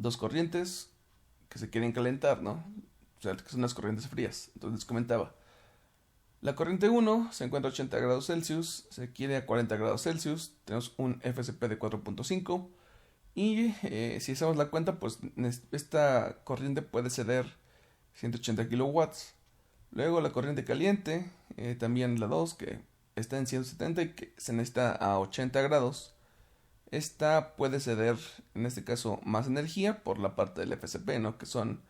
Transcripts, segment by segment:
dos corrientes que se quieren calentar, ¿no? O sea, que son las corrientes frías. Entonces les comentaba. La corriente 1 se encuentra a 80 grados Celsius, se quiere a 40 grados Celsius, tenemos un FSP de 4.5 y si hacemos la cuenta, pues esta corriente puede ceder 180 kilowatts. Luego la corriente caliente, también la 2, que está en 170 y que se necesita a 80 grados. Esta puede ceder, en este caso, más energía por la parte del FSP, ¿no? Que son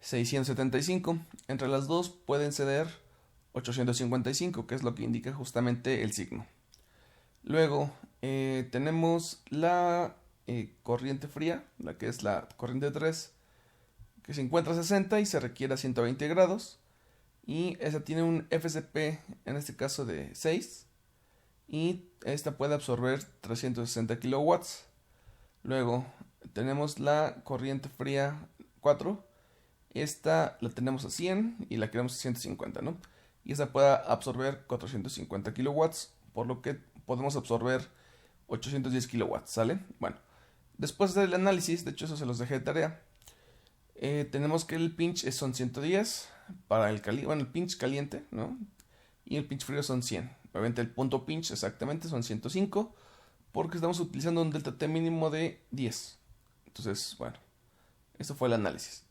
675. Entre las dos pueden ceder 855, que es lo que indica justamente el signo. Luego tenemos la corriente fría, la que es la corriente 3, que se encuentra a 60 y se requiere a 120 grados. Y esa tiene un FSP, en este caso de 6. Y esta puede absorber 360 kilowatts. Luego tenemos la corriente fría 4. Esta la tenemos a 100 y la queremos a 150, ¿no? Y esta puede absorber 450 kilowatts, por lo que podemos absorber 810 kilowatts, ¿sale? Bueno, después del análisis, de hecho eso se los dejé de tarea, tenemos que el pinch son 110 para el el pinch caliente, ¿no? Y el pinch frío son 100. Obviamente el punto pinch exactamente son 105 porque estamos utilizando un delta T mínimo de 10. Entonces, bueno, esto fue el análisis.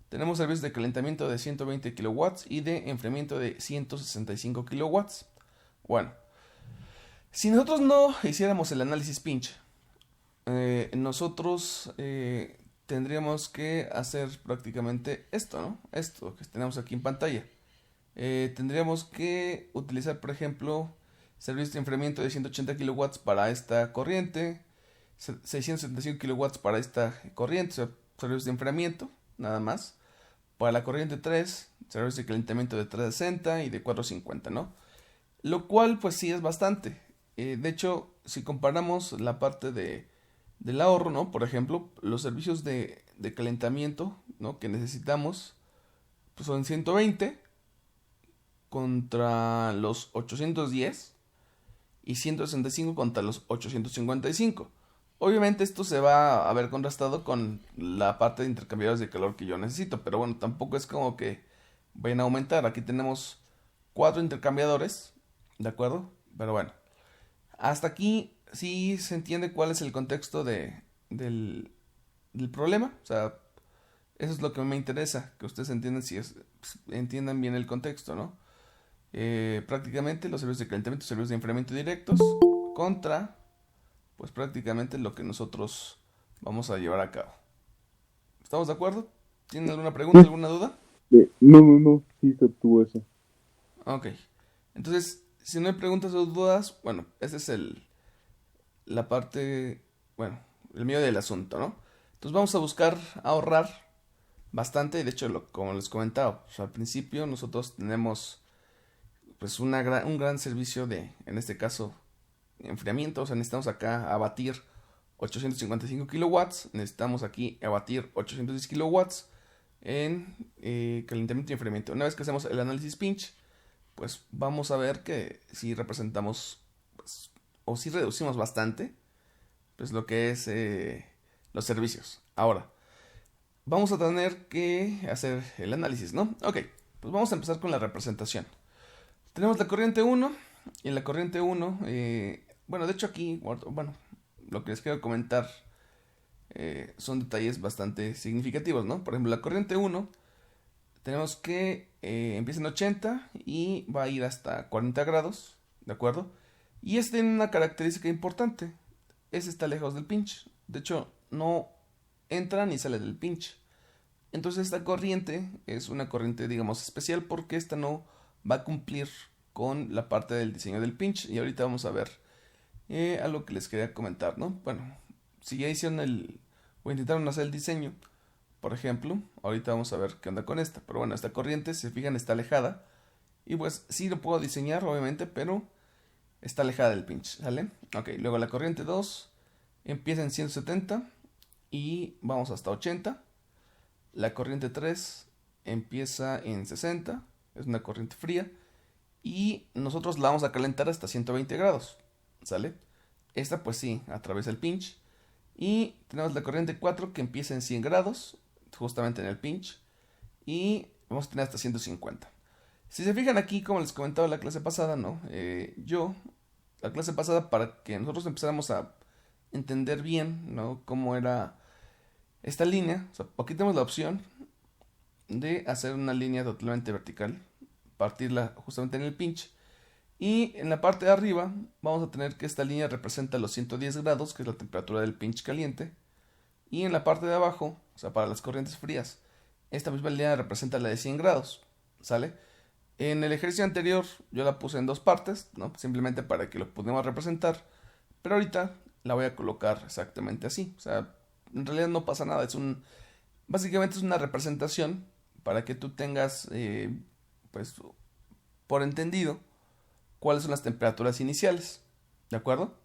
Tenemos servicios de calentamiento de 120 kilowatts y de enfriamiento de 165 kilowatts. Bueno, si nosotros no hiciéramos el análisis pinch, nosotros tendríamos que hacer prácticamente esto, ¿no? Esto que tenemos aquí en pantalla. Tendríamos que utilizar, por ejemplo, servicios de enfriamiento de 180 kilowatts para esta corriente, 675 kilowatts para esta corriente, o sea, servicios de enfriamiento, nada más. Para la corriente 3, servicios de calentamiento de 360 y de 450, ¿no? Lo cual, pues sí es bastante. De hecho, si comparamos la parte del ahorro, ¿no? Por ejemplo, los servicios de calentamiento, ¿no? Que necesitamos, pues son 120 contra los 810 y 165 contra los 855. Obviamente esto se va a ver contrastado con la parte de intercambiadores de calor que yo necesito, pero bueno, tampoco es como que vayan a aumentar. Aquí tenemos 4 intercambiadores, ¿de acuerdo? Pero bueno, hasta aquí sí se entiende cuál es el contexto del problema. O sea, eso es lo que me interesa, que ustedes entiendan entiendan bien el contexto, ¿no? Prácticamente los servicios de calentamiento, servicios de enfriamiento directos contra, pues prácticamente lo que nosotros vamos a llevar a cabo. ¿Estamos de acuerdo? ¿Tienen alguna pregunta, alguna duda? No, sí se tuvo eso. Ok. Entonces, si no hay preguntas o dudas, bueno, esa es la parte, bueno, el medio del asunto, ¿no? Entonces vamos a buscar ahorrar bastante. De hecho, como les comentaba, pues, al principio nosotros tenemos pues un gran servicio de, en este caso, enfriamiento. O sea, necesitamos acá abatir 855 kilowatts. Necesitamos aquí abatir 810 kilowatts en calentamiento y enfriamiento. Una vez que hacemos el análisis pinch, pues vamos a ver que si representamos, pues, o si reducimos bastante, pues lo que es los servicios. Ahora, vamos a tener que hacer el análisis, ¿no? Ok, pues vamos a empezar con la representación. Tenemos la corriente 1 y en la corriente 1, bueno, de hecho aquí, bueno, lo que les quiero comentar son detalles bastante significativos, ¿no? Por ejemplo, la corriente 1, tenemos que empieza en 80 y va a ir hasta 40 grados, ¿de acuerdo? Y este tiene una característica importante, está lejos del pinch, de hecho no entra ni sale del pinch. Entonces esta corriente es una corriente, digamos, especial porque esta no va a cumplir con la parte del diseño del pinch. Y ahorita vamos a ver algo que les quería comentar, ¿no? Bueno, si ya hicieron o intentaron hacer el diseño, por ejemplo, ahorita vamos a ver qué onda con esta. Pero bueno, esta corriente, si se fijan, está alejada. Y pues sí lo puedo diseñar, obviamente, pero está alejada del pinch, ¿sale? Ok, luego la corriente 2 empieza en 170 y vamos hasta 80. La corriente 3 empieza en 60, es una corriente fría. Y nosotros la vamos a calentar hasta 120 grados, ¿sale? Esta pues sí, atraviesa el pinch. Y tenemos la corriente 4 que empieza en 100 grados, justamente en el pinch. Y vamos a tener hasta 150. Si se fijan aquí, como les comentaba en la clase pasada, ¿no? La clase pasada, para que nosotros empezáramos a entender bien, ¿no? Cómo era esta línea. O sea, aquí tenemos la opción de hacer una línea totalmente vertical, partirla justamente en el pinch. Y en la parte de arriba vamos a tener que esta línea representa los 110 grados, que es la temperatura del pinch caliente. Y en la parte de abajo, o sea, para las corrientes frías, esta misma línea representa la de 100 grados, ¿sale? En el ejercicio anterior yo la puse en dos partes, ¿no? Simplemente para que lo pudiéramos representar. Pero ahorita la voy a colocar exactamente así. O sea, en realidad no pasa nada. Básicamente es una representación para que tú tengas, pues, por entendido, cuáles son las temperaturas iniciales. ¿De acuerdo?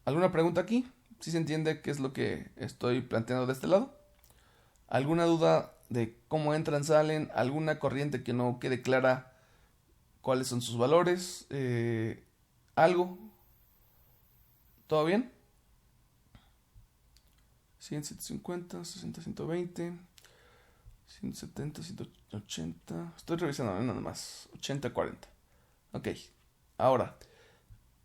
¿Alguna pregunta aquí? ¿Sí se entiende qué es lo que estoy planteando de este lado? ¿Alguna duda de cómo entran, salen? ¿Alguna corriente que no quede clara cuáles son sus valores? ¿Algo? ¿Todo bien? 100, 150, 60, 120, 170, 180. Estoy revisando, nada más. 80, 40. Ok. Ahora,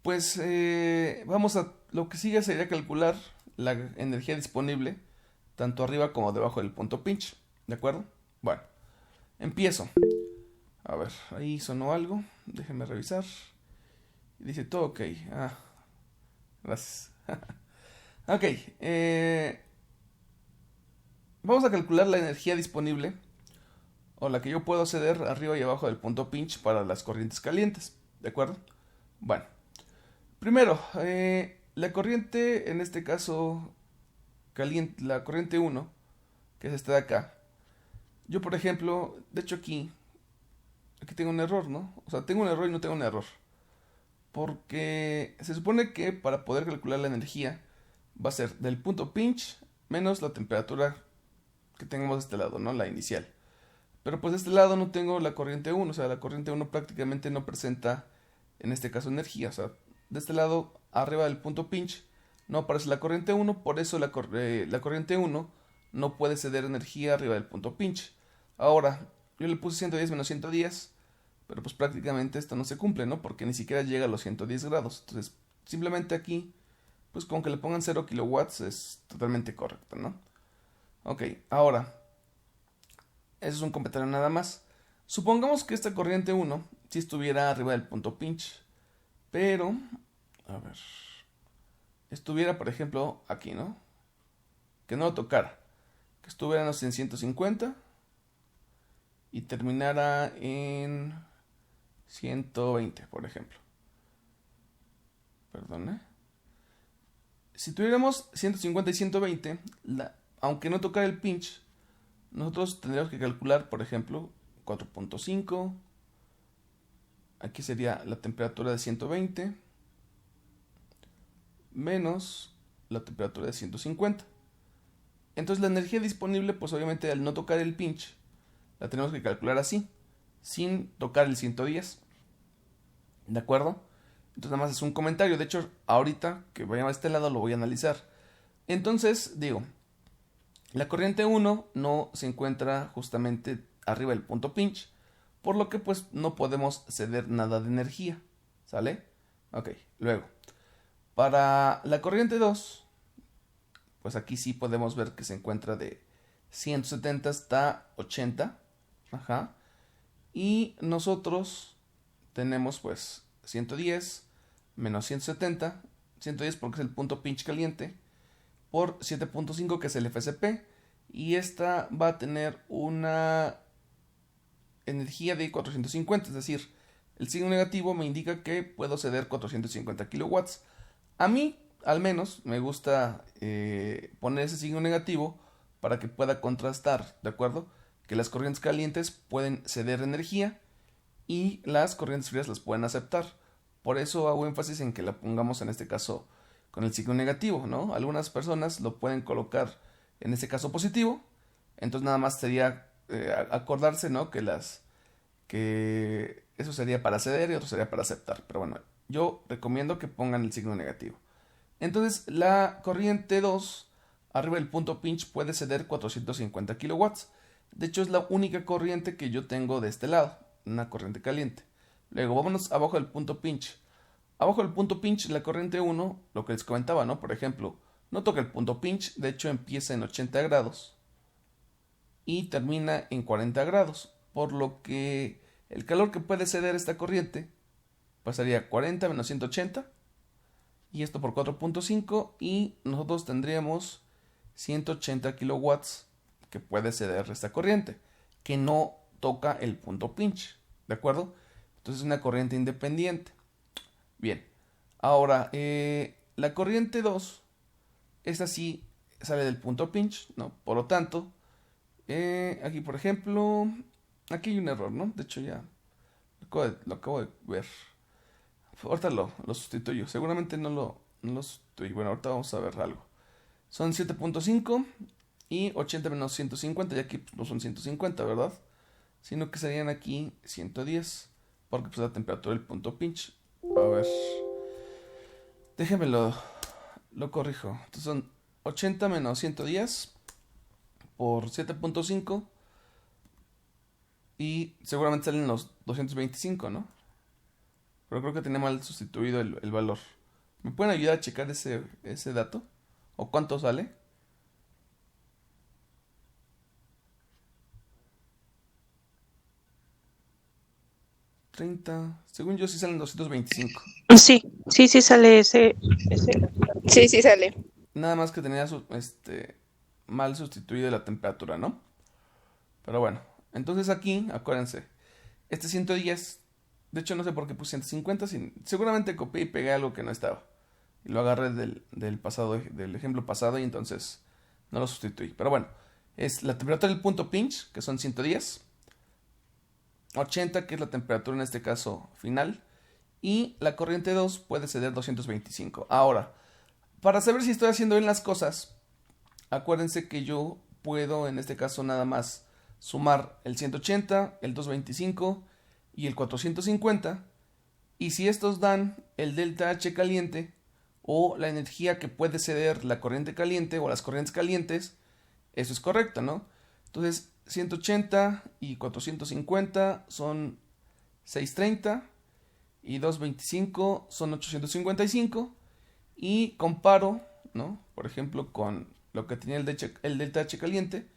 pues lo que sigue sería calcular la energía disponible tanto arriba como debajo del punto pinch. ¿De acuerdo? Bueno, empiezo. A ver, ahí sonó algo. Déjenme revisar. Dice todo ok. Ah, gracias. Ok. Vamos a calcular la energía disponible o la que yo puedo ceder arriba y abajo del punto pinch para las corrientes calientes. ¿De acuerdo? Bueno, primero, la corriente, en este caso, caliente, la corriente 1, que es esta de acá. Yo, por ejemplo, de hecho aquí tengo un error, ¿no? O sea, tengo un error y no tengo un error. Porque se supone que para poder calcular la energía va a ser del punto pinch menos la temperatura que tengamos de este lado, ¿no? La inicial. Pero pues de este lado no tengo la corriente 1, o sea, la corriente 1 prácticamente no presenta, en este caso, energía. O sea, de este lado, arriba del punto pinch, no aparece la corriente 1, por eso la corriente 1 no puede ceder energía arriba del punto pinch. Ahora, yo le puse 110 menos 110, pero pues prácticamente esto no se cumple, ¿no? Porque ni siquiera llega a los 110 grados. Entonces, simplemente aquí, pues con que le pongan 0 kilowatts es totalmente correcto, ¿no? Ok, ahora, eso es un comentario nada más. Supongamos que esta corriente 1 si estuviera arriba del punto pinch, pero, a ver, estuviera, por ejemplo, aquí, ¿no? Que no lo tocara, que estuviera en 150 y terminara en 120, por ejemplo. Perdón, ¿eh? Si tuviéramos 150 y 120, aunque no tocara el pinch, nosotros tendríamos que calcular, por ejemplo, 4.5. Aquí sería la temperatura de 120 menos la temperatura de 150. Entonces la energía disponible, pues obviamente al no tocar el pinch, la tenemos que calcular así, sin tocar el 110. ¿De acuerdo? Entonces nada más es un comentario. De hecho, ahorita que vayamos a este lado lo voy a analizar. Entonces, digo, la corriente 1 no se encuentra justamente arriba del punto pinch, por lo que pues no podemos ceder nada de energía. ¿Sale? Ok, luego, para la corriente 2, pues aquí sí podemos ver que se encuentra de 170 hasta 80. Ajá. Y nosotros tenemos pues 110 menos 170. 110 porque es el punto pinch caliente, por 7.5 que es el FSP, y esta va a tener una energía de 450, es decir, el signo negativo me indica que puedo ceder 450 kilowatts. A mí, al menos, me gusta poner ese signo negativo para que pueda contrastar, ¿de acuerdo? Que las corrientes calientes pueden ceder energía y las corrientes frías las pueden aceptar. Por eso hago énfasis en que la pongamos en este caso con el signo negativo, ¿no? Algunas personas lo pueden colocar en este caso positivo, entonces nada más sería acordarse, ¿no? Que eso sería para ceder y otro sería para aceptar. Pero bueno, yo recomiendo que pongan el signo negativo. Entonces la corriente 2 arriba del punto pinch puede ceder 450 kilowatts. De hecho es la única corriente que yo tengo de este lado, una corriente caliente. Luego vámonos abajo del punto pinch. Abajo del punto pinch la corriente 1, lo que les comentaba, ¿no? Por ejemplo, no toca el punto pinch, de hecho empieza en 80 grados y termina en 40 grados, por lo que el calor que puede ceder esta corriente pasaría 40 menos 180 y esto por 4.5 y nosotros tendríamos 180 kilowatts que puede ceder esta corriente, que no toca el punto pinch, ¿de acuerdo? Entonces es una corriente independiente. Bien, ahora la corriente 2, esta sí sale del punto pinch, ¿no? Por lo tanto, aquí por ejemplo, aquí hay un error, ¿no? De hecho ya lo acabo de ver. Ahorita lo sustituyo, seguramente no lo sustituyo. Bueno, ahorita vamos a ver algo. Son 7.5 y 80 menos 150, y aquí pues, no son 150, ¿verdad? Sino que serían aquí 110, porque pues la temperatura del punto pinch. A ver, déjenme lo corrijo. Entonces son 80 menos 110 por 7.5 y seguramente salen los 225, ¿no? Pero creo que tenía mal sustituido el valor. ¿Me pueden ayudar a checar ese dato? ¿O cuánto sale? 30. Según yo sí salen 225. Sí sale ese. Sí, sí sale. Nada más que tenía mal sustituido la temperatura, ¿no? Pero bueno, entonces aquí, acuérdense, este 110, de hecho no sé por qué puse 150, seguramente copié y pegué algo que no estaba. Y lo agarré del pasado, del ejemplo pasado y entonces no lo sustituí. Pero bueno, es la temperatura del punto pinch, que son 110, 80, que es la temperatura en este caso final, y la corriente 2 puede ceder 225. Ahora, para saber si estoy haciendo bien las cosas, acuérdense que yo puedo en este caso nada más sumar el 180, el 225 y el 450, y si estos dan el delta H caliente o la energía que puede ceder la corriente caliente o las corrientes calientes, eso es correcto, ¿no? Entonces 180 y 450 son 630 y 225 son 855 y comparo, ¿no? Por ejemplo, con lo que tenía el delta H caliente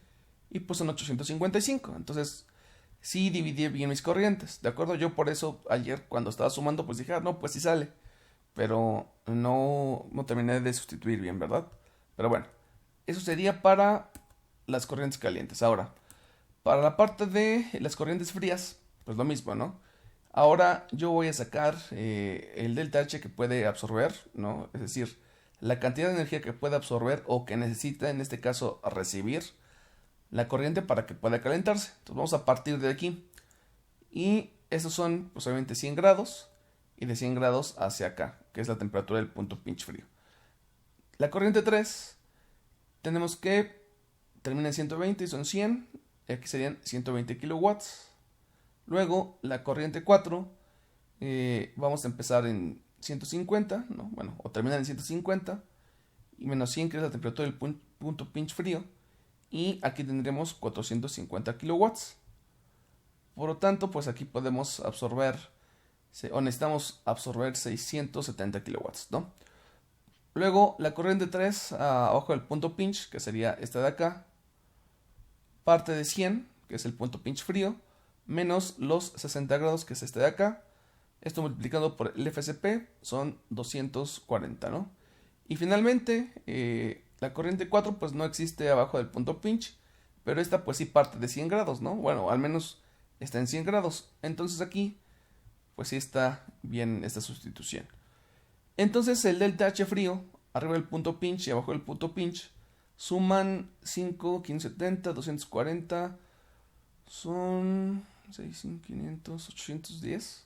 y pues son 855. Entonces, sí dividí bien mis corrientes, ¿de acuerdo? Yo por eso ayer cuando estaba sumando pues dije, no, pues sí sale. Pero no terminé de sustituir bien, ¿verdad? Pero bueno, eso sería para las corrientes calientes. Ahora, para la parte de las corrientes frías, pues lo mismo, ¿no? Ahora yo voy a sacar el delta H que puede absorber, ¿no? Es decir, la cantidad de energía que puede absorber o que necesita, en este caso, recibir la corriente para que pueda calentarse. Entonces vamos a partir de aquí. Y esos son, pues obviamente, 100 grados. Y de 100 grados hacia acá, que es la temperatura del punto pinch frío. La corriente 3, tenemos que termina en 120 y son 100. Y aquí serían 120 kilowatts. Luego, la corriente 4, vamos a empezar en 150, ¿no? Bueno, o terminar en 150. Y menos 100, que es la temperatura del punto pinch frío. Y aquí tendremos 450 kilowatts. Por lo tanto, pues aquí podemos absorber, o necesitamos absorber 670 kilowatts, ¿no? Luego, la corriente 3, abajo del punto pinch, que sería esta de acá, parte de 100, que es el punto pinch frío, menos los 60 grados, que es este de acá. Esto multiplicado por el FSP son 240, ¿no? Y finalmente, la corriente 4 pues no existe abajo del punto pinch, pero esta pues sí parte de 100 grados, ¿no? Bueno, al menos está en 100 grados. Entonces aquí pues sí está bien esta sustitución. Entonces el delta H frío, arriba del punto pinch y abajo del punto pinch, suman 5, 570, 240, son 6, 500, 810.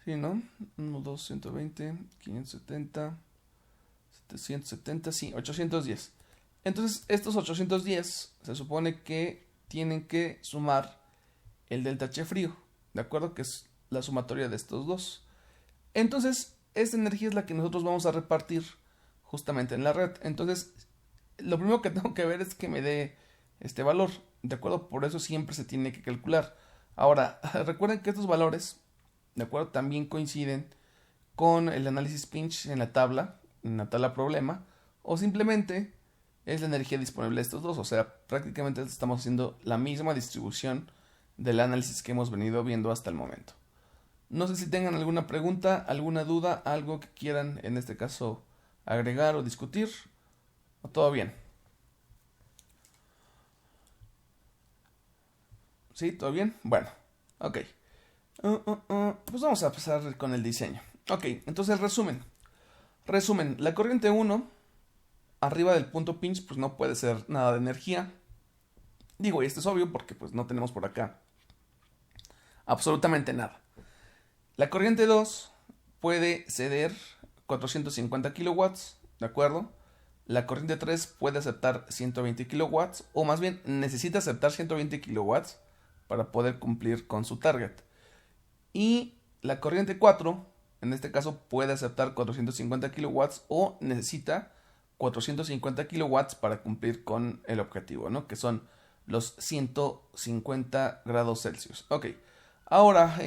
Sí, ¿no? 1, 2, 120, 570, 770, sí, 810. Entonces, estos 810 se supone que tienen que sumar el delta H frío, ¿de acuerdo? Que es la sumatoria de estos dos. Entonces, esta energía es la que nosotros vamos a repartir justamente en la red. Entonces, lo primero que tengo que ver es que me dé este valor, ¿de acuerdo? Por eso siempre se tiene que calcular. Ahora, recuerden que estos valores, ¿de acuerdo? También coinciden con el análisis pinch en la tabla problema, o simplemente es la energía disponible de estos dos, o sea, prácticamente estamos haciendo la misma distribución del análisis que hemos venido viendo hasta el momento. No sé si tengan alguna pregunta, alguna duda, algo que quieran en este caso agregar o discutir, o todo bien. ¿Sí? ¿Todo bien? Bueno, ok. Pues vamos a empezar con el diseño. Ok, entonces resumen. La corriente 1, arriba del punto pinch, pues no puede ser nada de energía. Digo, y esto es obvio porque pues no tenemos por acá absolutamente nada. La corriente 2 puede ceder 450 kilowatts, ¿de acuerdo? La corriente 3 puede aceptar 120 kilowatts, o más bien necesita aceptar 120 kilowatts para poder cumplir con su target. Y la corriente 4, en este caso, puede aceptar 450 kilowatts o necesita 450 kilowatts para cumplir con el objetivo, ¿no? Que son los 150 grados Celsius. Ok, ahora,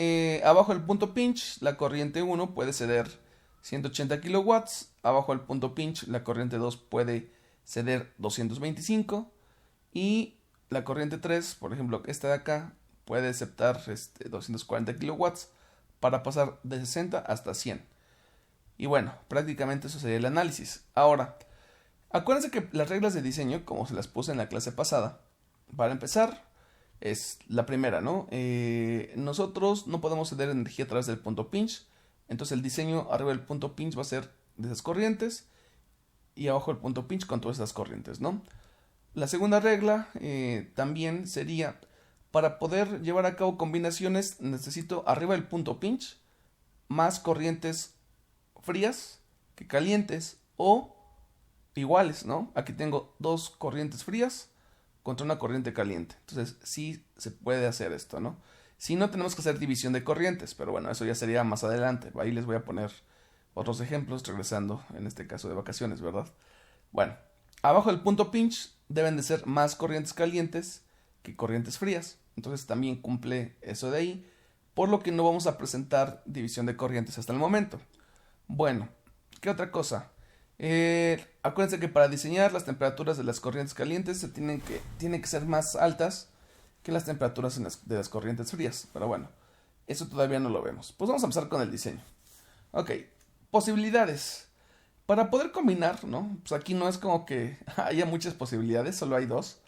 abajo del punto pinch, la corriente 1 puede ceder 180 kilowatts. Abajo del punto pinch, la corriente 2 puede ceder 225. Y la corriente 3, por ejemplo, esta de acá, puede aceptar 240 kilowatts para pasar de 60 hasta 100. Y bueno, prácticamente eso sería el análisis. Ahora, acuérdense que las reglas de diseño, como se las puse en la clase pasada, para empezar, es la primera, ¿no? Nosotros no podemos ceder energía a través del punto pinch. Entonces el diseño arriba del punto pinch va a ser de esas corrientes y abajo del punto pinch con todas esas corrientes, ¿no? La segunda regla también sería, para poder llevar a cabo combinaciones, necesito arriba del punto pinch más corrientes frías que calientes o iguales, ¿no? Aquí tengo dos corrientes frías contra una corriente caliente. Entonces sí se puede hacer esto, ¿no? Si no, tenemos que hacer división de corrientes, pero bueno, eso ya sería más adelante. Ahí les voy a poner otros ejemplos regresando, en este caso de vacaciones, ¿verdad? Bueno, abajo del punto pinch deben de ser más corrientes calientes que corrientes frías. Entonces también cumple eso de ahí, por lo que no vamos a presentar división de corrientes hasta el momento. Bueno, ¿qué otra cosa? Acuérdense que para diseñar las temperaturas de las corrientes calientes tienen que ser más altas que las temperaturas de las corrientes frías. Pero bueno, eso todavía no lo vemos. Pues vamos a empezar con el diseño. Ok, posibilidades. Para poder combinar, ¿no? Pues aquí no es como que haya muchas posibilidades, solo hay dos.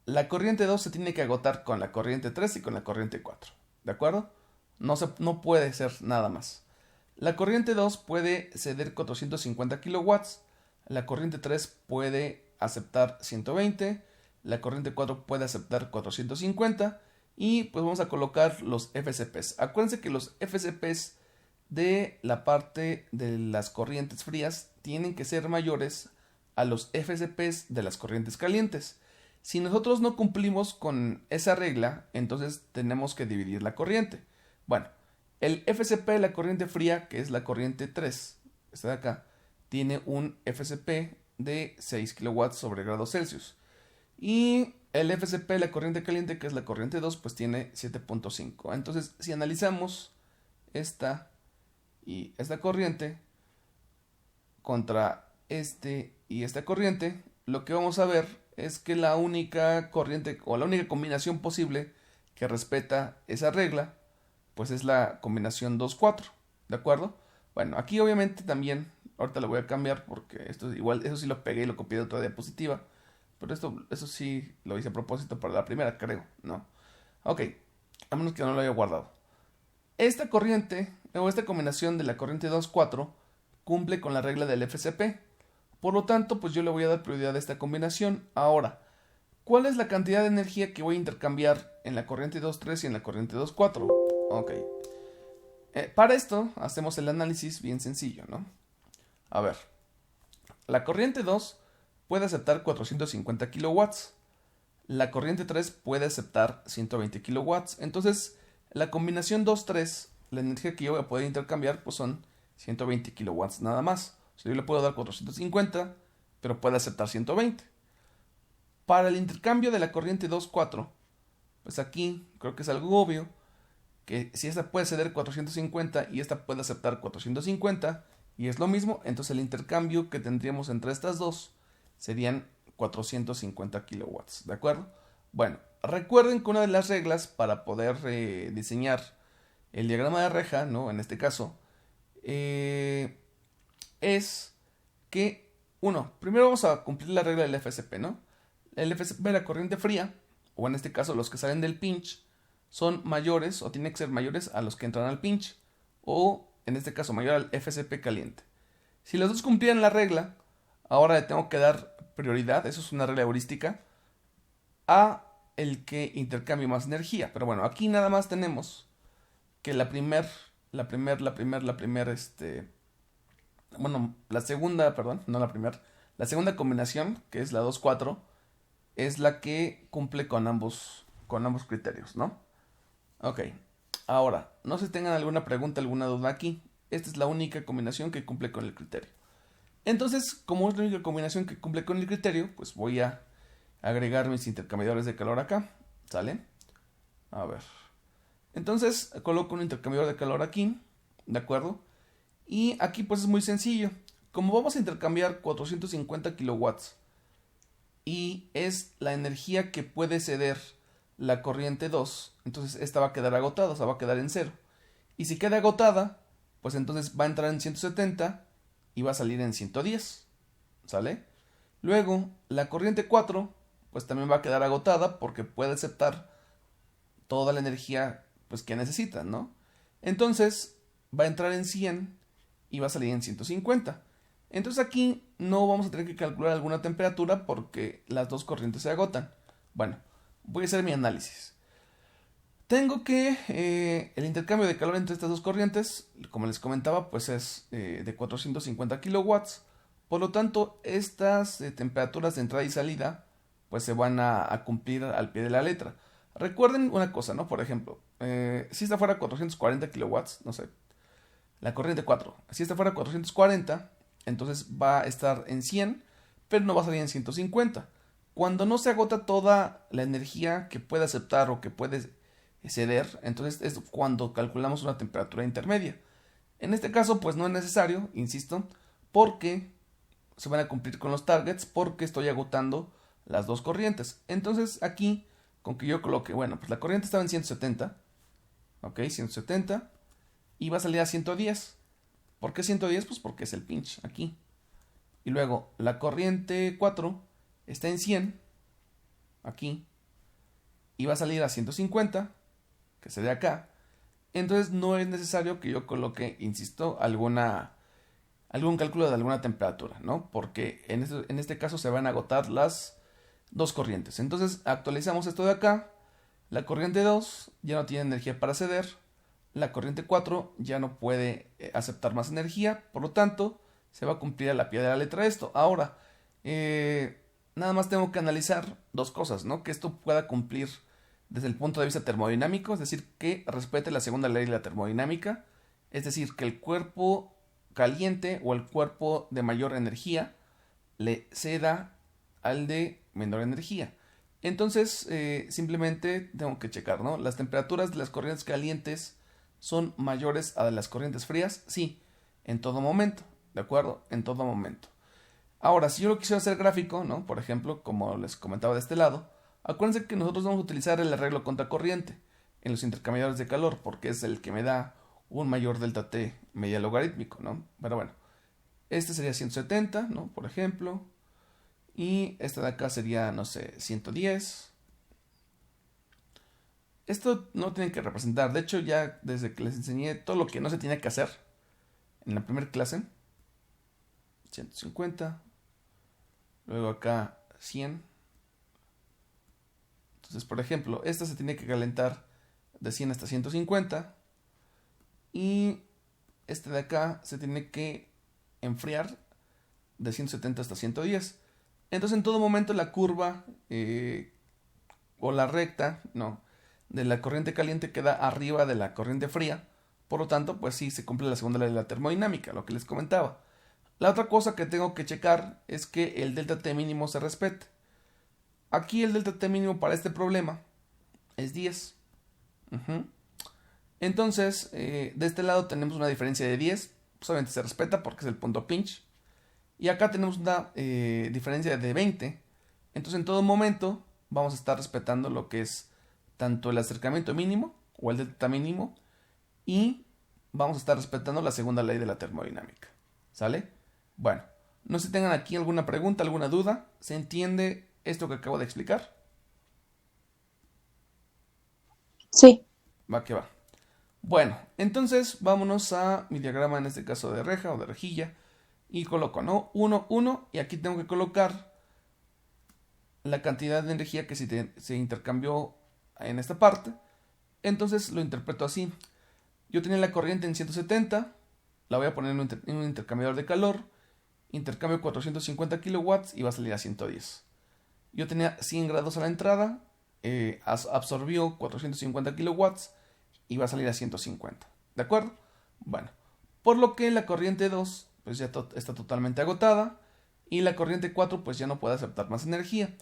La corriente 2 se tiene que agotar con la corriente 3 y con la corriente 4. ¿De acuerdo? No puede ser nada más. La corriente 2 puede ceder 450 kilowatts. La corriente 3 puede aceptar 120. La corriente 4 puede aceptar 450. Y pues vamos a colocar los FCPs. Acuérdense que los FCPs de la parte de las corrientes frías tienen que ser mayores a los FCPs de las corrientes calientes. Si nosotros no cumplimos con esa regla, entonces tenemos que dividir la corriente. Bueno, el FCP de la corriente fría, que es la corriente 3, esta de acá, tiene un FCP de 6 kilowatts sobre grados Celsius. Y el FCP de la corriente caliente, que es la corriente 2, pues tiene 7.5. Entonces, si analizamos esta y esta corriente contra este y esta corriente, lo que vamos a ver es que la única corriente o la única combinación posible que respeta esa regla, pues es la combinación 2-4, ¿de acuerdo? Bueno, aquí obviamente también, ahorita lo voy a cambiar porque esto igual, eso sí lo pegué y lo copié de otra diapositiva, pero eso sí lo hice a propósito para la primera, creo, ¿no? Ok, a menos que no lo haya guardado. Esta corriente, o esta combinación de la corriente 2-4, cumple con la regla del FCP. Por lo tanto, pues yo le voy a dar prioridad a esta combinación. Ahora, ¿cuál es la cantidad de energía que voy a intercambiar en la corriente 2.3 y en la corriente 2.4? Ok. Para esto, hacemos el análisis bien sencillo, ¿no? A ver. La corriente 2 puede aceptar 450 kilowatts. La corriente 3 puede aceptar 120 kilowatts. Entonces, la combinación 2.3, la energía que yo voy a poder intercambiar, pues son 120 kilowatts nada más. O sea, yo le puedo dar 450, pero puede aceptar 120. Para el intercambio de la corriente 2,4, pues aquí creo que es algo obvio, que si esta puede ceder 450 y esta puede aceptar 450, y es lo mismo, entonces el intercambio que tendríamos entre estas dos serían 450 kilowatts, ¿de acuerdo? Bueno, recuerden que una de las reglas para poder diseñar el diagrama de reja, ¿no? En este caso, es que, primero vamos a cumplir la regla del FSP, ¿no? El FSP de la corriente fría, o en este caso los que salen del pinch, son mayores o tienen que ser mayores a los que entran al pinch, o en este caso mayor al FSP caliente. Si los dos cumplían la regla, ahora le tengo que dar prioridad, eso es una regla heurística, a el que intercambie más energía. Pero bueno, aquí nada más tenemos que la segunda combinación, que es la 2,4, es la que cumple con ambos criterios, ¿no? Ok, ahora, no sé si tengan alguna pregunta, alguna duda aquí. Esta es la única combinación que cumple con el criterio. Entonces, como es la única combinación que cumple con el criterio, pues voy a agregar mis intercambiadores de calor acá, ¿sale? A ver. Entonces, coloco un intercambiador de calor aquí, ¿de acuerdo? Y aquí pues es muy sencillo. Como vamos a intercambiar 450 kilowatts y es la energía que puede ceder la corriente 2, entonces esta va a quedar agotada, o sea, va a quedar en 0. Y si queda agotada, pues entonces va a entrar en 170 y va a salir en 110, ¿sale? Luego, la corriente 4, pues también va a quedar agotada porque puede aceptar toda la energía pues que necesita, ¿no? Entonces, va a entrar en 100 y va a salir en 150. Entonces aquí no vamos a tener que calcular alguna temperatura porque las dos corrientes se agotan. Bueno, voy a hacer mi análisis. Tengo que el intercambio de calor entre estas dos corrientes, como les comentaba, pues es de 450 kilowatts. Por lo tanto, estas temperaturas de entrada y salida pues se van a cumplir al pie de la letra. Recuerden una cosa, ¿no? Por ejemplo, si esta fuera 440 kilowatts, no sé, la corriente 4, si esta fuera 440, entonces va a estar en 100, pero no va a salir en 150. Cuando no se agota toda la energía que puede aceptar o que puede ceder, entonces es cuando calculamos una temperatura intermedia. En este caso, pues no es necesario, insisto, porque se van a cumplir con los targets, porque estoy agotando las dos corrientes. Entonces aquí, con que yo coloque, bueno, pues la corriente estaba en 170, ok, 170, y va a salir a 110. ¿Por qué 110? Pues porque es el pinch aquí. Y luego la corriente 4 está en 100, aquí, y va a salir a 150, que se dé acá. Entonces no es necesario que yo coloque, insisto, algún cálculo de alguna temperatura, ¿no? Porque en este caso se van a agotar las dos corrientes. Entonces actualizamos esto de acá. La corriente 2 ya no tiene energía para ceder. La corriente 4 ya no puede aceptar más energía. Por lo tanto, se va a cumplir a la pie de la letra esto. Ahora, nada más tengo que analizar dos cosas, ¿no? Que esto pueda cumplir desde el punto de vista termodinámico, es decir, que respete la segunda ley de la termodinámica, es decir, que el cuerpo caliente o el cuerpo de mayor energía le ceda al de menor energía. Entonces, simplemente tengo que checar, ¿no? Las temperaturas de las corrientes calientes son mayores a las corrientes frías, sí, en todo momento, ¿de acuerdo? En todo momento. Ahora, si yo lo quisiera hacer gráfico, ¿no? Por ejemplo, como les comentaba de este lado, acuérdense que nosotros vamos a utilizar el arreglo contracorriente en los intercambiadores de calor, porque es el que me da un mayor delta T media logarítmico, ¿no? Pero bueno, este sería 170, ¿no? Por ejemplo, y este de acá sería, no sé, 110. Esto no tienen que representar, de hecho ya desde que les enseñé todo lo que no se tiene que hacer en la primera clase, 150, luego acá 100. Entonces, por ejemplo, esta se tiene que calentar de 100 hasta 150 y este de acá se tiene que enfriar de 170 hasta 110. Entonces, en todo momento la curva o la recta, no, de la corriente caliente queda arriba de la corriente fría. Por lo tanto, pues sí, se cumple la segunda ley de la termodinámica, lo que les comentaba. La otra cosa que tengo que checar es que el delta T mínimo se respete. Aquí el delta T mínimo para este problema es 10. Entonces, de este lado tenemos una diferencia de 10. Pues obviamente se respeta porque es el punto pinch. Y acá tenemos una diferencia de 20. Entonces en todo momento vamos a estar respetando lo que es tanto el acercamiento mínimo o el delta mínimo. Y vamos a estar respetando la segunda ley de la termodinámica. ¿Sale? Bueno, no sé si tengan aquí alguna pregunta, alguna duda. ¿Se entiende esto que acabo de explicar? Sí. Va que va. Bueno, entonces vámonos a mi diagrama, en este caso de reja o de rejilla. Y coloco, ¿no? 1, 1. Y aquí tengo que colocar la cantidad de energía que se intercambió en esta parte. Entonces lo interpreto así. Yo tenía la corriente en 170. La voy a poner en un intercambiador de calor. Intercambio 450 kilowatts y va a salir a 110. Yo tenía 100 grados a la entrada. Absorbió 450 kilowatts y va a salir a 150. ¿De acuerdo? Bueno, por lo que la corriente 2 pues ya está totalmente agotada y la corriente 4 pues ya no puede aceptar más energía.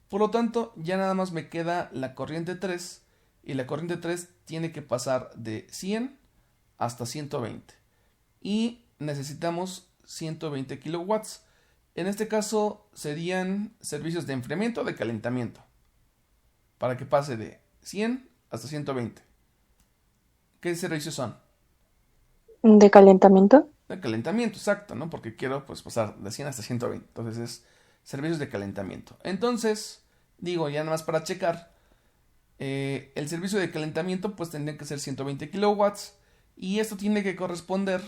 Por lo tanto, ya nada más me queda la corriente 3 y la corriente 3 tiene que pasar de 100 hasta 120 y necesitamos 120 kilowatts. En este caso serían servicios de enfriamiento o de calentamiento para que pase de 100 hasta 120. ¿Qué servicios son? ¿De calentamiento? De calentamiento, exacto, ¿no? Porque quiero pues pasar de 100 hasta 120. Entonces es servicios de calentamiento. Entonces, digo, ya nada más para checar, el servicio de calentamiento pues tendría que ser 120 kilowatts. Y esto tiene que corresponder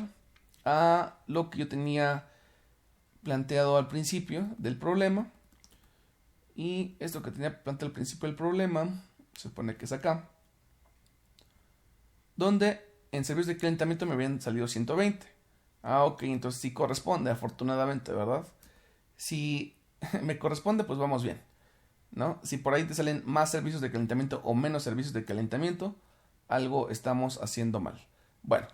a lo que yo tenía planteado al principio del problema. Y esto que tenía planteado al principio del problema, se supone que es acá. Donde en servicios de calentamiento me habían salido 120. Ah, ok, entonces sí corresponde, afortunadamente, ¿verdad? Si me corresponde, pues vamos bien, ¿no? Si por ahí te salen más servicios de calentamiento o menos servicios de calentamiento, algo estamos haciendo mal. Bueno,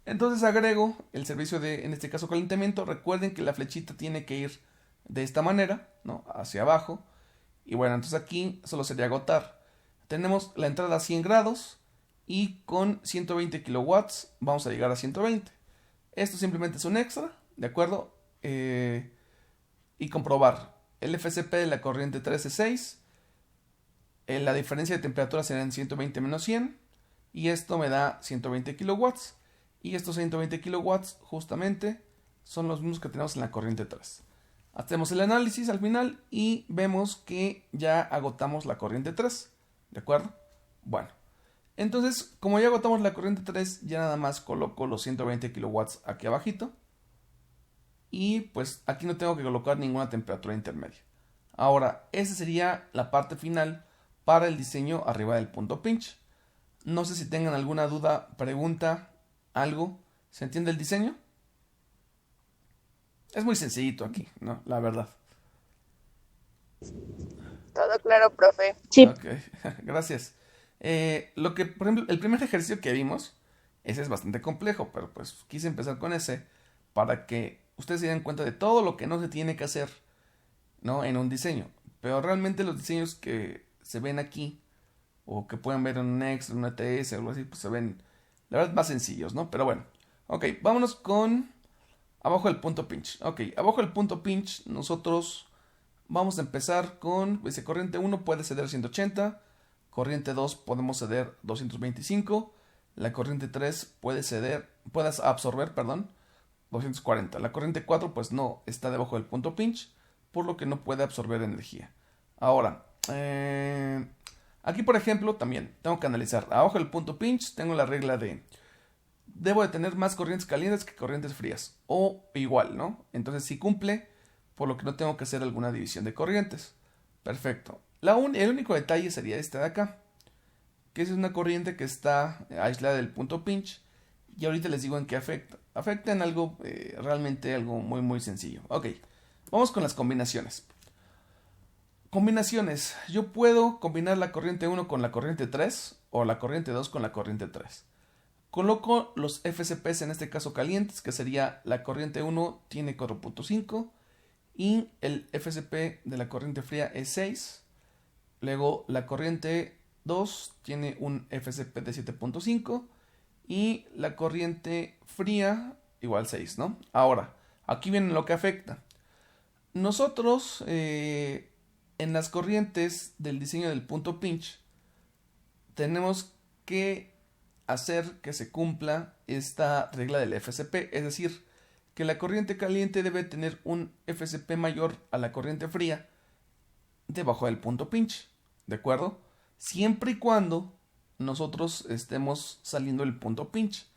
entonces agrego el servicio de, en este caso, calentamiento. Recuerden que la flechita tiene que ir de esta manera, ¿no? Hacia abajo. Y bueno, entonces aquí solo sería agotar. Tenemos la entrada a 100 grados y con 120 kilowatts vamos a llegar a 120. Esto simplemente es un extra, ¿de acuerdo? Y comprobar. El FCP de la corriente 3 es 6. La diferencia de temperatura será en 120 menos 100. Y esto me da 120 kilowatts. Y estos 120 kilowatts justamente son los mismos que tenemos en la corriente 3. Hacemos el análisis al final y vemos que ya agotamos la corriente 3. ¿De acuerdo? Bueno. Entonces, como ya agotamos la corriente 3, ya nada más coloco los 120 kilowatts aquí abajito. Y pues aquí no tengo que colocar ninguna temperatura intermedia. Ahora, esa sería la parte final para el diseño arriba del punto pinch. No sé si tengan alguna duda, pregunta, algo. ¿Se entiende el diseño? Es muy sencillito aquí, ¿no? La verdad. Todo claro, profe. Sí. Ok, gracias. Lo que, por ejemplo, el primer ejercicio que vimos, ese es bastante complejo, pero pues quise empezar con ese para que ustedes se den cuenta de todo lo que no se tiene que hacer, ¿no? En un diseño. Pero realmente los diseños que se ven aquí, o que pueden ver en un Next, en un ETS o algo así, pues se ven, la verdad, más sencillos, ¿no? Pero bueno, ok, vámonos con abajo del punto pinch. Ok, abajo del punto pinch, nosotros vamos a empezar con, dice, corriente 1 puede ceder 180. Corriente 2 podemos ceder 225. La corriente 3 puede absorber, 240. La corriente 4 pues no está debajo del punto pinch, por lo que no puede absorber energía. Ahora, aquí por ejemplo también tengo que analizar. Abajo del punto pinch tengo la regla de debo de tener más corrientes calientes que corrientes frías. O igual, ¿no? Entonces sí cumple, por lo que no tengo que hacer alguna división de corrientes. Perfecto. El único detalle sería este de acá, que es una corriente que está aislada del punto pinch. Y ahorita les digo en qué afecta. Afecta en algo, realmente algo muy muy sencillo. Ok, vamos con las combinaciones. Combinaciones. Yo puedo combinar la corriente 1 con la corriente 3 o la corriente 2 con la corriente 3. Coloco los FCPs en este caso calientes, que sería la corriente 1 tiene 4.5 y el FCP de la corriente fría es 6. Luego la corriente 2 tiene un FCP de 7.5 y la corriente fría igual 6, ¿no? Ahora, aquí viene lo que afecta. Nosotros en las corrientes del diseño del punto pinch tenemos que hacer que se cumpla esta regla del FCP, es decir, que la corriente caliente debe tener un FCP mayor a la corriente fría debajo del punto pinch, ¿de acuerdo? Siempre y cuando nosotros estemos saliendo del punto pinch,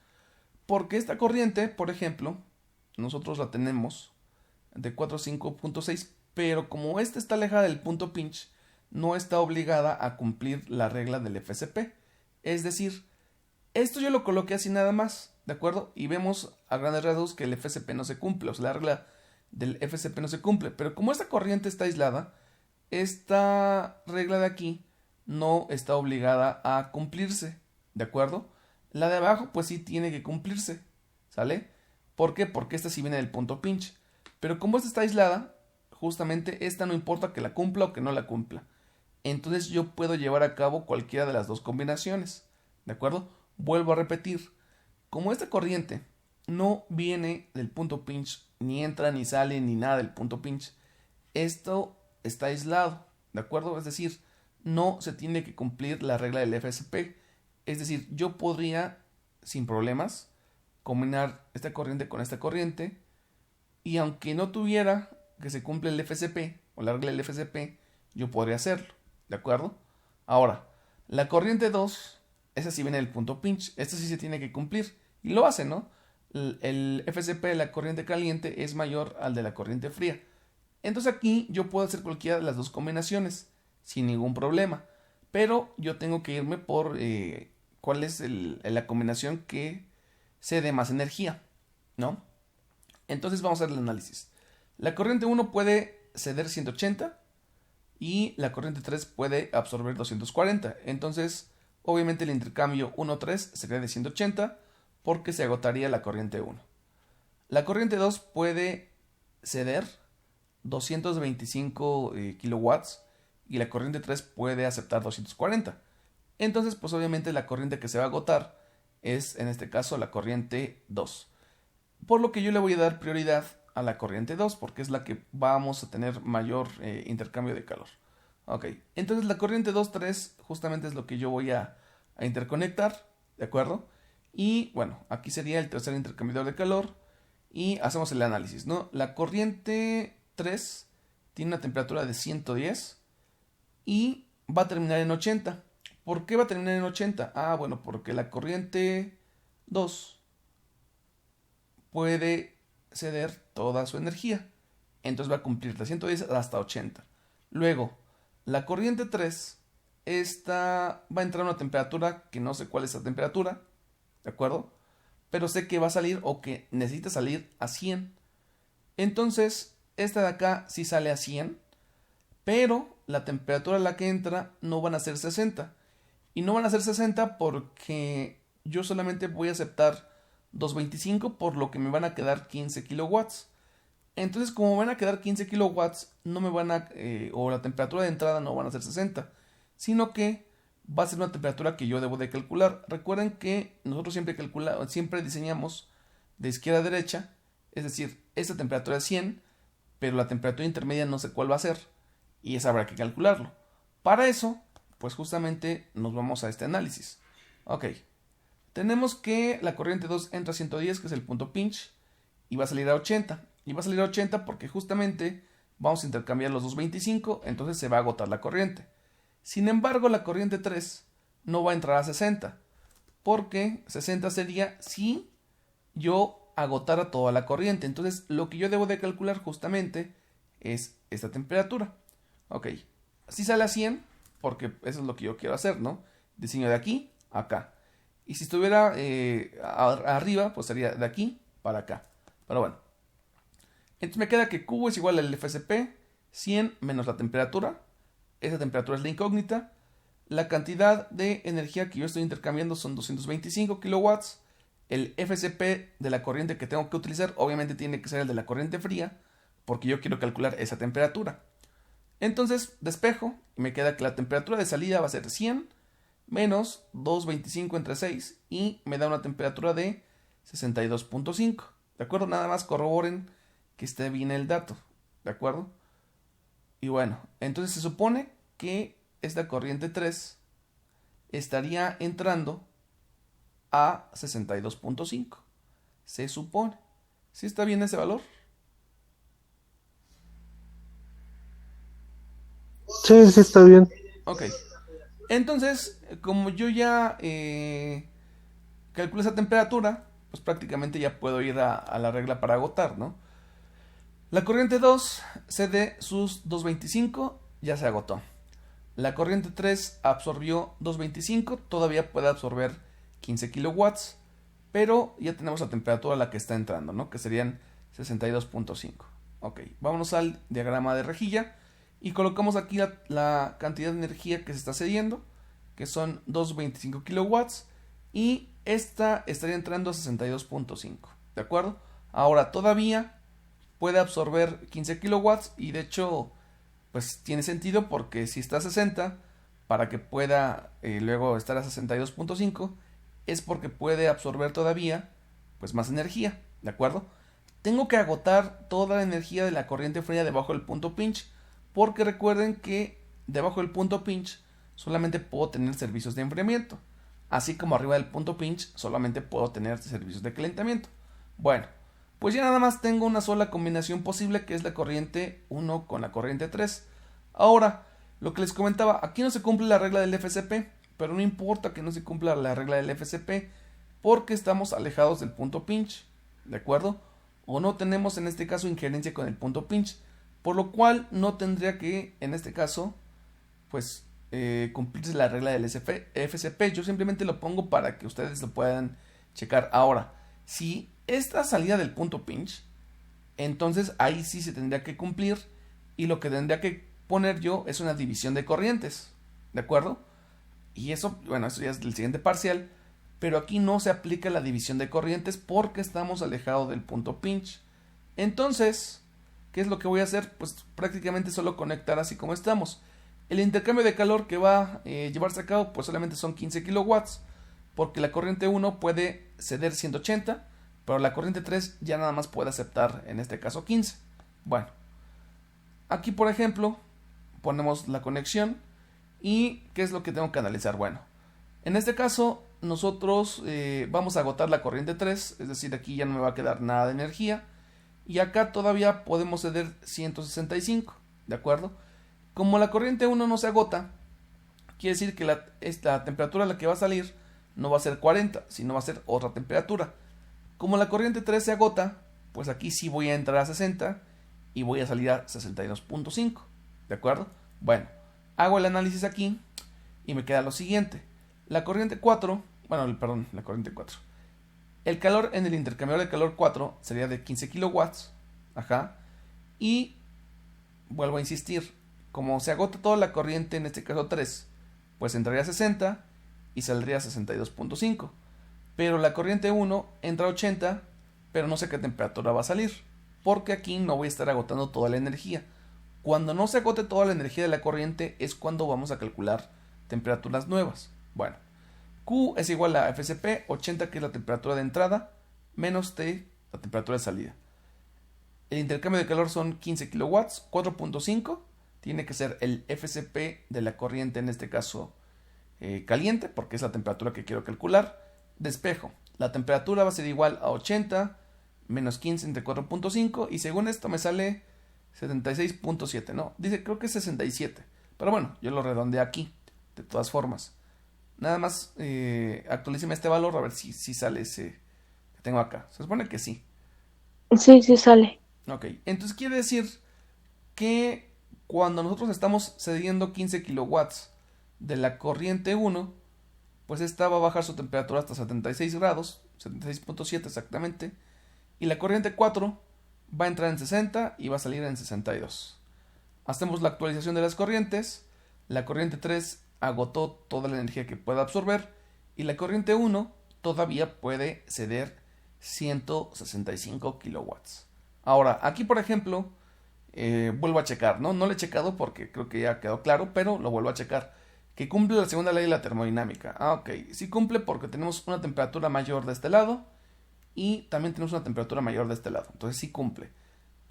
porque esta corriente, por ejemplo, nosotros la tenemos de 4.5.6, pero como esta está alejada del punto pinch, no está obligada a cumplir la regla del FCP, es decir, esto yo lo coloqué así nada más, ¿de acuerdo? Y vemos a grandes rasgos que el FCP no se cumple, o sea, la regla del FCP no se cumple. Pero como esta corriente está aislada, esta regla de aquí no está obligada a cumplirse, ¿de acuerdo? La de abajo, pues sí tiene que cumplirse, ¿sale? ¿Por qué? Porque esta sí viene del punto pinch. Pero como esta está aislada, justamente esta no importa que la cumpla o que no la cumpla. Entonces yo puedo llevar a cabo cualquiera de las dos combinaciones, ¿de acuerdo? Vuelvo a repetir, como esta corriente no viene del punto pinch, ni entra, ni sale, ni nada del punto pinch, esto está aislado, ¿de acuerdo? Es decir, no se tiene que cumplir la regla del FCP. Es decir, yo podría, sin problemas, combinar esta corriente con esta corriente, y aunque no tuviera que se cumpla el FCP, o la regla del FCP, yo podría hacerlo, ¿de acuerdo? Ahora, la corriente 2... esa sí viene del punto pinch, esta sí se tiene que cumplir, y lo hace, ¿no? El FCP de la corriente caliente es mayor al de la corriente fría. Entonces aquí yo puedo hacer cualquiera de las dos combinaciones, sin ningún problema. Pero yo tengo que irme por cuál es la combinación que cede más energía, ¿no? Entonces vamos a hacer el análisis. La corriente 1 puede ceder 180 y la corriente 3 puede absorber 240. Entonces, obviamente el intercambio 1-3 sería de 180 porque se agotaría la corriente 1. La corriente 2 puede ceder 225 kilowatts y la corriente 3 puede aceptar 240. Entonces, pues obviamente la corriente que se va a agotar es en este caso la corriente 2. Por lo que yo le voy a dar prioridad a la corriente 2 porque es la que vamos a tener mayor intercambio de calor. Ok, entonces la corriente 2-3 justamente es lo que yo voy a interconectar, ¿de acuerdo? Y bueno, aquí sería el tercer intercambiador de calor y hacemos el análisis, ¿no? La corriente 3 tiene una temperatura de 110 y va a terminar en 80. ¿Por qué va a terminar en 80? Ah, bueno, porque la corriente 2 puede ceder toda su energía. Entonces va a cumplir de 110 hasta 80. Luego, la corriente 3, esta va a entrar a una temperatura que no sé cuál es la temperatura, ¿de acuerdo? Pero sé que va a salir o que necesita salir a 100. Entonces, esta de acá sí sale a 100, pero la temperatura a la que entra no van a ser 60. Y no van a ser 60 porque yo solamente voy a aceptar 225, por lo que me van a quedar 15 kilowatts. Entonces, como van a quedar 15 kilowatts, no me van a, o la temperatura de entrada no van a ser 60, sino que va a ser una temperatura que yo debo de calcular. Recuerden que nosotros siempre diseñamos de izquierda a derecha, es decir, esta temperatura es 100, pero la temperatura intermedia no sé cuál va a ser, y esa habrá que calcularlo. Para eso, pues justamente nos vamos a este análisis. Ok, tenemos que la corriente 2 entra a 110, que es el punto pinch, y va a salir a 80. Y va a salir a 80 porque justamente vamos a intercambiar los 225, entonces se va a agotar la corriente. Sin embargo, la corriente 3 no va a entrar a 60, porque 60 sería si yo agotara toda la corriente. Entonces, lo que yo debo de calcular justamente es esta temperatura. Ok, si sale a 100, porque eso es lo que yo quiero hacer, ¿no? Diseño de aquí a acá. Y si estuviera arriba, pues sería de aquí para acá. Pero bueno. Entonces me queda que Q es igual al FCP, 100 menos la temperatura. Esa temperatura es la incógnita. La cantidad de energía que yo estoy intercambiando son 225 kilowatts. el FCP de la corriente que tengo que utilizar obviamente tiene que ser el de la corriente fría, porque yo quiero calcular esa temperatura. Entonces despejo y me queda que la temperatura de salida va a ser 100 menos 225 entre 6 y me da una temperatura de 62.5. ¿De acuerdo? Nada más corroboren que esté bien el dato. ¿De acuerdo? Y bueno, entonces se supone que esta corriente 3 estaría entrando a 62.5. Se supone. ¿Sí está bien ese valor? Sí, sí está bien. Ok. Entonces, como yo ya calculé esa temperatura, pues prácticamente ya puedo ir a la regla para agotar, ¿no? La corriente 2 cede sus 225, ya se agotó. La corriente 3 absorbió 225, todavía puede absorber 15 kilowatts, pero ya tenemos la temperatura a la que está entrando, ¿no? Que serían 62.5. Ok, vámonos al diagrama de rejilla y colocamos aquí la cantidad de energía que se está cediendo, que son 225 kilowatts, y esta estaría entrando a 62.5, ¿de acuerdo? Ahora todavía puede absorber 15 kilowatts y de hecho pues tiene sentido porque si está a 60 para que pueda luego estar a 62.5 es porque puede absorber todavía pues más energía, ¿de acuerdo? Tengo que agotar toda la energía de la corriente fría debajo del punto pinch porque recuerden que debajo del punto pinch solamente puedo tener servicios de enfriamiento, así como arriba del punto pinch solamente puedo tener servicios de calentamiento. Bueno, pues ya nada más tengo una sola combinación posible que es la corriente 1 con la corriente 3. Ahora, lo que les comentaba, aquí no se cumple la regla del FCP, pero no importa que no se cumpla la regla del FCP porque estamos alejados del punto pinch, ¿de acuerdo? O no tenemos en este caso injerencia con el punto pinch, por lo cual no tendría que, en este caso, pues cumplirse la regla del FCP. Yo simplemente lo pongo para que ustedes lo puedan checar. Ahora, si esta salida del punto pinch, entonces ahí sí se tendría que cumplir y lo que tendría que poner yo es una división de corrientes, ¿de acuerdo? Y eso, bueno, eso ya es el siguiente parcial, pero aquí no se aplica la división de corrientes porque estamos alejados del punto pinch. Entonces, ¿qué es lo que voy a hacer? Pues prácticamente solo conectar así como estamos. El intercambio de calor que va a llevarse a cabo pues solamente son 15 kilowatts, porque la corriente 1 puede ceder 180, pero la corriente 3 ya nada más puede aceptar en este caso 15. Bueno, aquí por ejemplo ponemos la conexión y ¿qué es lo que tengo que analizar? Bueno, en este caso nosotros vamos a agotar la corriente 3, es decir, aquí ya no me va a quedar nada de energía y acá todavía podemos ceder 165, ¿de acuerdo? Como la corriente 1 no se agota, quiere decir que esta temperatura a la que va a salir no va a ser 40, sino va a ser otra temperatura. Como la corriente 3 se agota, pues aquí sí voy a entrar a 60 y voy a salir a 62.5, ¿de acuerdo? Bueno, hago el análisis aquí y me queda lo siguiente. La corriente 4, la corriente 4. El calor en el intercambiador de calor 4 sería de 15 kilowatts, y vuelvo a insistir, como se agota toda la corriente, en este caso 3, pues entraría a 60 y saldría a 62.5. Pero la corriente 1 entra a 80, pero no sé a qué temperatura va a salir, porque aquí no voy a estar agotando toda la energía. Cuando no se agote toda la energía de la corriente es cuando vamos a calcular temperaturas nuevas. Bueno, Q es igual a FCP, 80 que es la temperatura de entrada, menos T, la temperatura de salida. El intercambio de calor son 15 kilowatts, 4.5 tiene que ser el FCP de la corriente, en este caso caliente, porque es la temperatura que quiero calcular. Despejo, la temperatura va a ser igual a 80 menos 15 entre 4.5 y según esto me sale 76.7, no, dice creo que es 67, pero bueno, yo lo redondeé aquí, de todas formas. Nada más actualíceme este valor a ver si sale ese que tengo acá. Se supone que sí. Sí, sí sale. Ok, entonces quiere decir que cuando nosotros estamos cediendo 15 kilowatts de la corriente 1, pues esta va a bajar su temperatura hasta 76 grados, 76.7 exactamente, y la corriente 4 va a entrar en 60 y va a salir en 62. Hacemos la actualización de las corrientes, la corriente 3 agotó toda la energía que pueda absorber y la corriente 1 todavía puede ceder 165 kilowatts. Ahora, aquí por ejemplo, vuelvo a checar, ¿no? No lo he checado porque creo que ya quedó claro, pero lo vuelvo a checar. Que cumple la segunda ley de la termodinámica. Ok, sí cumple porque tenemos una temperatura mayor de este lado y también tenemos una temperatura mayor de este lado. Entonces sí cumple.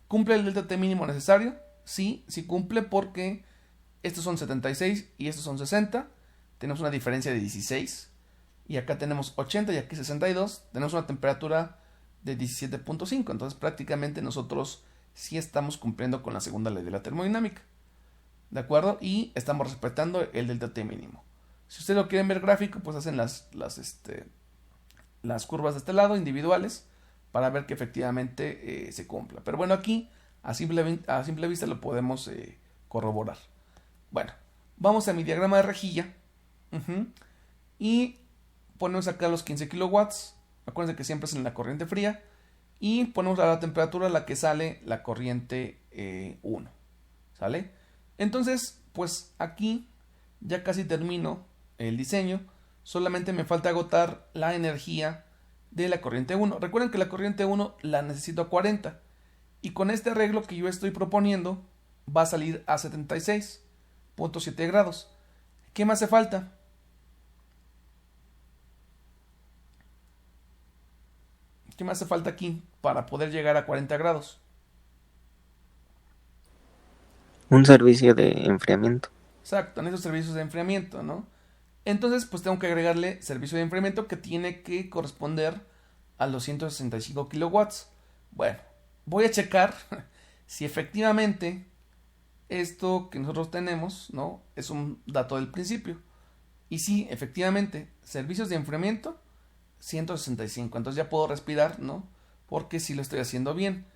¿Cumple el delta T mínimo necesario? Sí, sí cumple porque estos son 76 y estos son 60. Tenemos una diferencia de 16. Y acá tenemos 80 y aquí 62. Tenemos una temperatura de 17.5. Entonces prácticamente nosotros sí estamos cumpliendo con la segunda ley de la termodinámica. ¿De acuerdo? Y estamos respetando el delta T mínimo. Si ustedes lo quieren ver gráfico, pues hacen las curvas de este lado, individuales, para ver que efectivamente se cumpla. Pero bueno, aquí a simple vista lo podemos corroborar. Bueno, vamos a mi diagrama de rejilla. Y ponemos acá los 15 kilowatts. Acuérdense que siempre es en la corriente fría. Y ponemos a la temperatura a la que sale la corriente 1. ¿Sale? Entonces, pues aquí ya casi termino el diseño. Solamente me falta agotar la energía de la corriente 1. Recuerden que la corriente 1 la necesito a 40. Y con este arreglo que yo estoy proponiendo, va a salir a 76.7 grados. ¿Qué me hace falta? ¿Qué me hace falta aquí para poder llegar a 40 grados? Un servicio de enfriamiento. Exacto, en esos servicios de enfriamiento, ¿no? Entonces, pues tengo que agregarle servicio de enfriamiento que tiene que corresponder a los 165 kilowatts. Bueno, voy a checar si efectivamente esto que nosotros tenemos, ¿no? Es un dato del principio. Y sí, efectivamente, servicios de enfriamiento, 165. Entonces ya puedo respirar, ¿no? Porque sí lo estoy haciendo bien.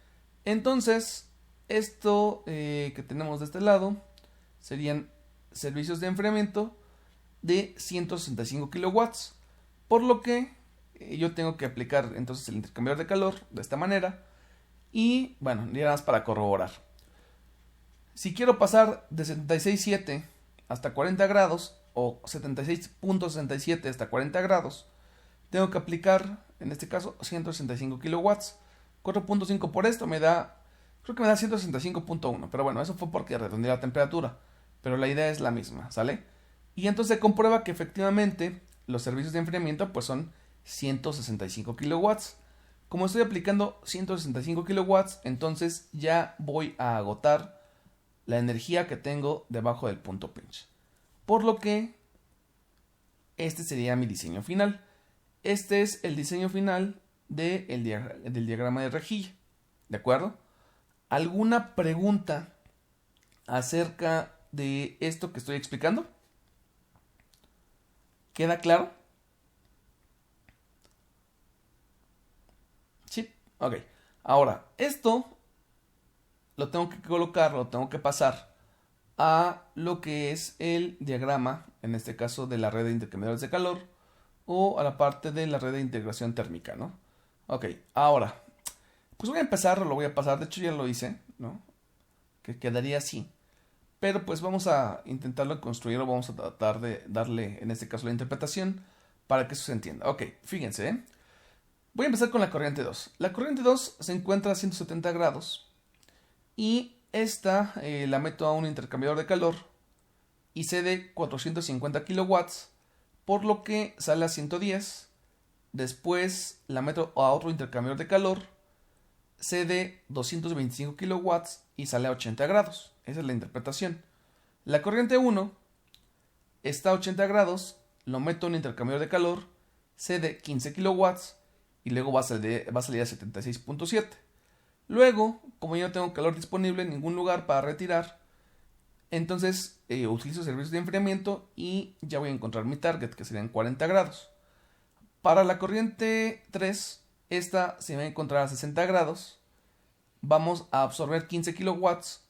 Entonces, esto que tenemos de este lado serían servicios de enfriamiento de 165 kilowatts. Por lo que yo tengo que aplicar entonces el intercambiador de calor de esta manera. Y bueno, ya nada más para corroborar. Si quiero pasar de 76.7 hasta 40 grados o 76.67 hasta 40 grados, tengo que aplicar, en este caso, 165 kilowatts. 4.5 por esto me da, creo que me da 165.1. Pero bueno, eso fue porque redondeé la temperatura. Pero la idea es la misma, ¿sale? Y entonces se comprueba que efectivamente los servicios de enfriamiento pues son 165 kilowatts. Como estoy aplicando 165 kilowatts, entonces ya voy a agotar la energía que tengo debajo del punto pinch. Por lo que este sería mi diseño final. Este es el diseño final del diagrama de rejilla. ¿De acuerdo? ¿Alguna pregunta acerca de esto que estoy explicando? ¿Queda claro? Sí, ok. Ahora, esto lo tengo que colocar, lo tengo que pasar a lo que es el diagrama, en este caso de la red de intercambiadores de calor, o a la parte de la red de integración térmica, ¿no? Ok, ahora, pues voy a empezar, lo voy a pasar, de hecho ya lo hice, ¿no? Que quedaría así. Pero pues vamos a intentarlo construir o vamos a tratar de darle, en este caso, la interpretación para que eso se entienda. Ok, fíjense, ¿eh? Voy a empezar con la corriente 2. La corriente 2 se encuentra a 170 grados y esta la meto a un intercambiador de calor y cede 450 kilowatts, por lo que sale a 110. Después la meto a otro intercambiador de calor, cede 225 kilowatts y sale a 80 grados. Esa es la interpretación. La corriente 1 está a 80 grados, lo meto en un intercambiador de calor, cede 15 kilowatts y luego va a salir a 76.7. Luego, como yo no tengo calor disponible en ningún lugar para retirar, entonces utilizo servicios de enfriamiento y ya voy a encontrar mi target, que serían 40 grados. Para la corriente 3, esta se va a encontrar a 60 grados. Vamos a absorber 15 kilowatts.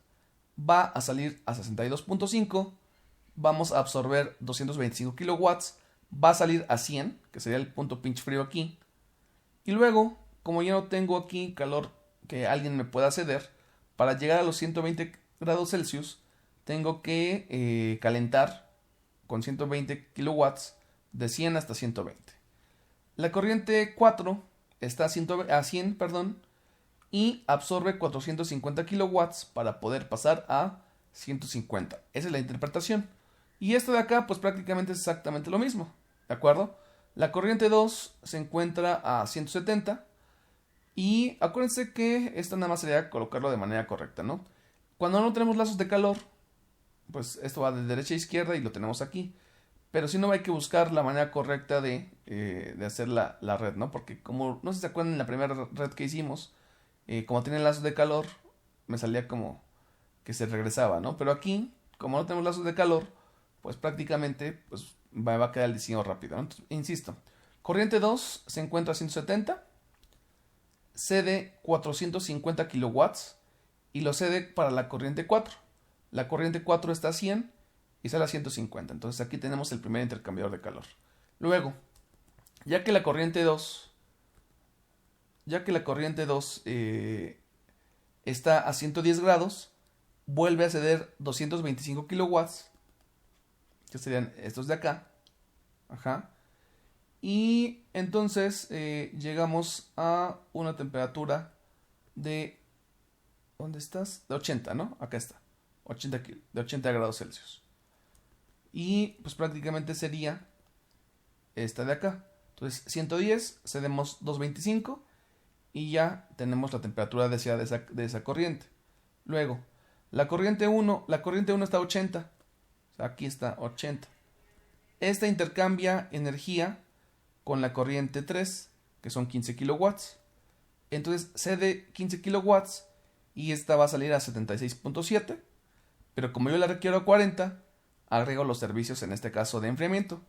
Va a salir a 62.5. Vamos a absorber 225 kilowatts. Va a salir a 100, que sería el punto pinch frío aquí. Y luego, como ya no tengo aquí calor que alguien me pueda ceder, para llegar a los 120 grados Celsius, tengo que calentar con 120 kilowatts de 100 hasta 120. La corriente 4 está a 100, perdón, y absorbe 450 kilowatts para poder pasar a 150. Esa es la interpretación. Y esto de acá, pues prácticamente es exactamente lo mismo, ¿de acuerdo? La corriente 2 se encuentra a 170 y acuérdense que esto nada más sería colocarlo de manera correcta, ¿no? Cuando no tenemos lazos de calor, pues esto va de derecha a izquierda y lo tenemos aquí. Pero si no, hay que buscar la manera correcta de hacer la red, ¿no? Porque como no sé si se acuerdan en la primera red que hicimos, como tiene lazos de calor, me salía como que se regresaba, ¿no? Pero aquí, como no tenemos lazos de calor, pues prácticamente pues, va a quedar el diseño rápido, ¿no? Entonces, insisto, corriente 2 se encuentra a 170, cede 450 kilowatts y lo cede para la corriente 4. La corriente 4 está a 100 y sale a 150. Entonces aquí tenemos el primer intercambiador de calor. Luego, ya que la corriente 2 está a 110 grados, vuelve a ceder 225 kilowatts, que serían estos de acá. Ajá. Y entonces llegamos a una temperatura de... ¿Dónde estás? De 80, ¿no? Acá está. De 80 grados Celsius. Y pues prácticamente sería esta de acá. Entonces 110, cedemos 225 y ya tenemos la temperatura deseada de esa corriente. Luego, la corriente 1 está a 80. O sea, aquí está 80. Esta intercambia energía con la corriente 3, que son 15 kilowatts. Entonces cede 15 kilowatts y esta va a salir a 76.7. Pero como yo la requiero a 40, agrego los servicios, en este caso de enfriamiento,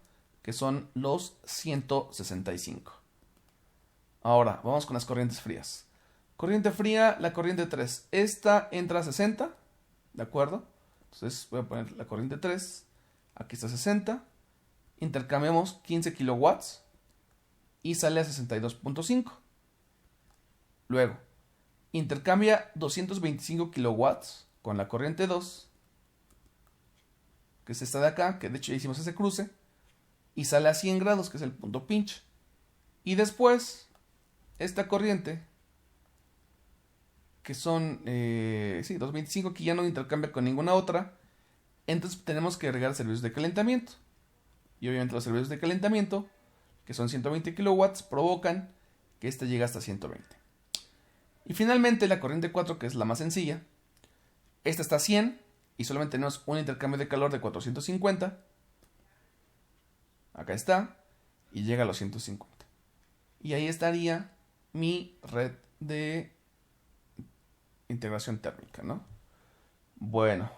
que son los 165. Ahora, vamos con las corrientes frías. Corriente fría, la corriente 3. Esta entra a 60, ¿de acuerdo? Entonces voy a poner la corriente 3. Aquí está 60. Intercambiamos 15 kilowatts y sale a 62.5. Luego, intercambia 225 kilowatts con la corriente 2, que es esta de acá, que de hecho ya hicimos ese cruce, y sale a 100 grados, que es el punto pinch. Y después, esta corriente, que son 225, que ya no intercambia con ninguna otra, entonces tenemos que agregar servicios de calentamiento. Y obviamente los servicios de calentamiento, que son 120 kilowatts, provocan que esta llegue hasta 120. Y finalmente la corriente 4, que es la más sencilla, esta está a 100 y solamente tenemos un intercambio de calor de 450. Acá está. Y llega a los 150. Y ahí estaría mi red de integración térmica, ¿no? Bueno,